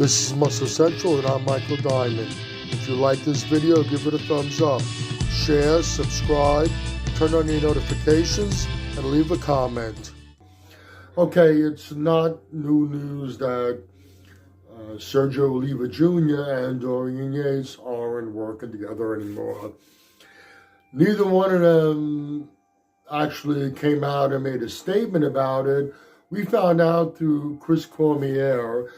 This is Muscle Central and I'm Michael Diamond. If you like this video, give it a thumbs up. Share, subscribe, turn on your notifications, and leave a comment. Okay, it's not new news that Sergio Oliva Jr. and Dorian Yates aren't working together anymore. Neither one of them actually came out and made a statement about it. We found out through Chris Cormier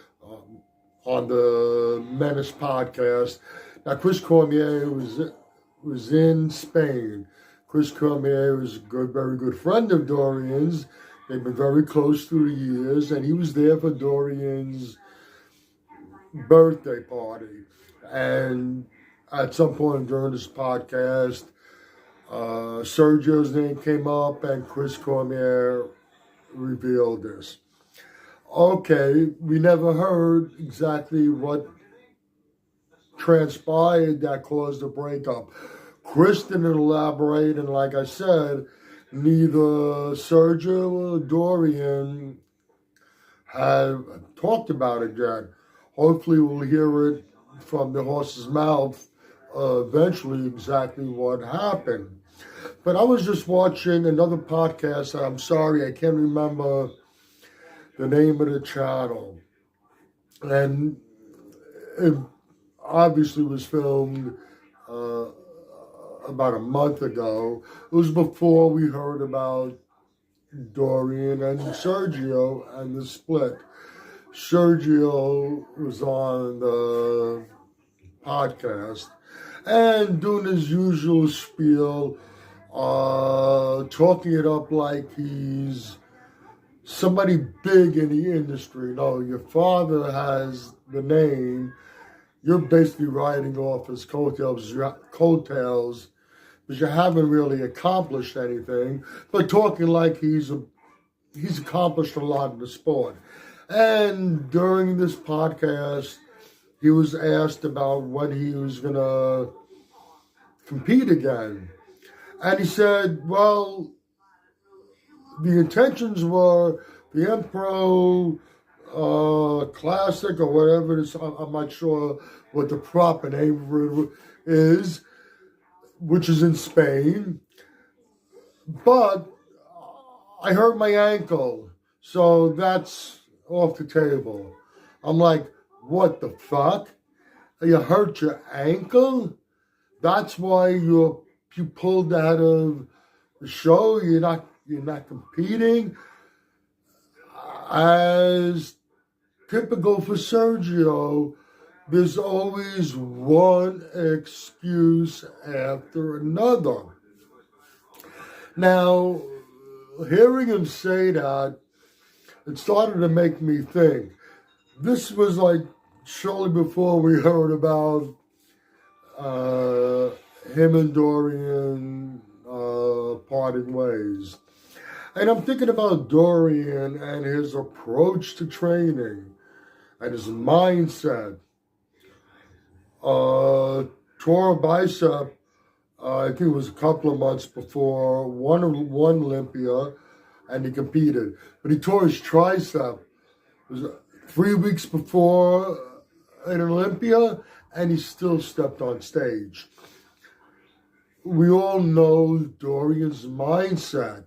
on the Menace podcast. Now, Chris Cormier was in Spain. Chris Cormier was a very good friend of Dorian's. They've been very close through the years, and he was there for Dorian's birthday party. And at some point during this podcast, Sergio's name came up, and Chris Cormier revealed this. Okay, we never heard exactly what transpired that caused the breakup. Chris didn't elaborate, and like I said, neither Sergio or Dorian have talked about it yet. Hopefully we'll hear it from the horse's mouth eventually exactly what happened. But I was just watching another podcast, and I'm sorry, I can't remember the name of the channel. And it obviously was filmed about a month ago. It was before we heard about Dorian and Sergio and the split. Sergio was on the podcast and doing his usual spiel, talking it up like he's somebody big in the industry. No, your father has the name. You're basically riding off his coattails, but you haven't really accomplished anything. But talking like he's accomplished a lot in the sport. And during this podcast, he was asked about when he was going to compete again. And he said, well, the intentions were the Empro Classic or whatever it is. I'm not sure what the proper name of it is, which is in Spain. But I hurt my ankle, so that's off the table. I'm like, what the fuck? You hurt your ankle? That's why you pulled out of the show? You're not competing? As typical for Sergio, there's always one excuse after another. Now, hearing him say that, it started to make me think. This was like shortly before we heard about him and Dorian parting ways. And I'm thinking about Dorian and his approach to training and his mindset. Tore a bicep, I think it was a couple of months before, one Olympia, and he competed. But he tore his tricep. It was 3 weeks before an Olympia, and he still stepped on stage. We all know Dorian's mindset.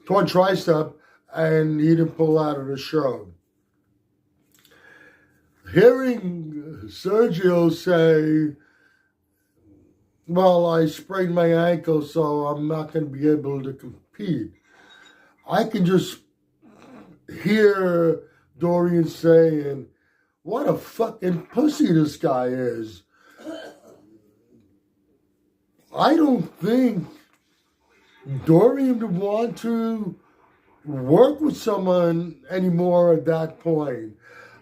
Torn tricep, and he didn't pull out of the show. Hearing Sergio say, well, I sprained my ankle, so I'm not going to be able to compete. I can just hear Dorian saying, what a fucking pussy this guy is. I don't think Dorian would want to work with someone anymore at that point.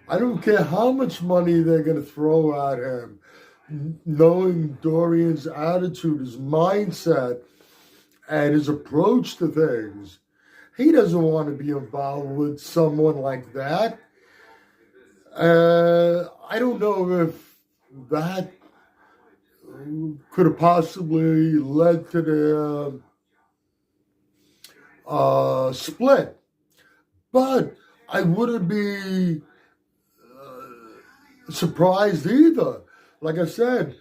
I don't care how much money they're going to throw at him. Knowing Dorian's attitude, his mindset, and his approach to things, he doesn't want to be involved with someone like that. I don't know if that could have possibly led to their split. But I wouldn't be surprised either. Like I said,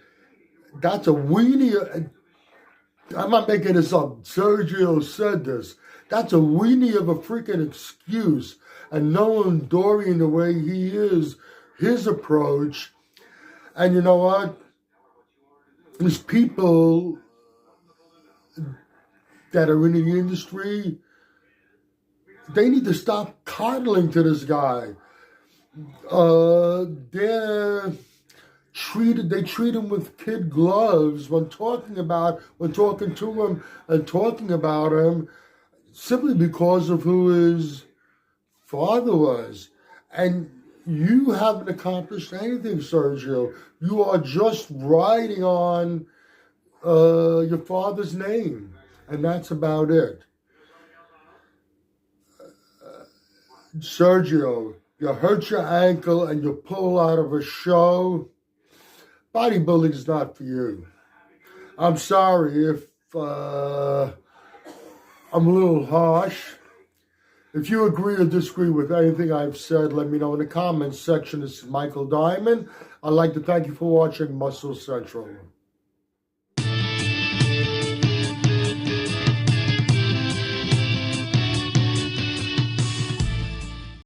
that's a weenie. I'm not making this up. Sergio said this. That's a weenie of a freaking excuse. And knowing Dorian the way he is, his approach, and you know what? These people that are in the industry, they need to stop coddling to this guy. They treat him with kid gloves when talking to him and talking about him simply because of who his father was. And you haven't accomplished anything, Sergio. You are just riding on your father's name, and that's about it. Sergio, you hurt your ankle and you pull out of a show. Bodybuilding is not for you. I'm sorry if I'm a little harsh. If you agree or disagree with anything I've said, let me know in the comments section. This is Michael Diamond. I'd like to thank you for watching Muscle Central.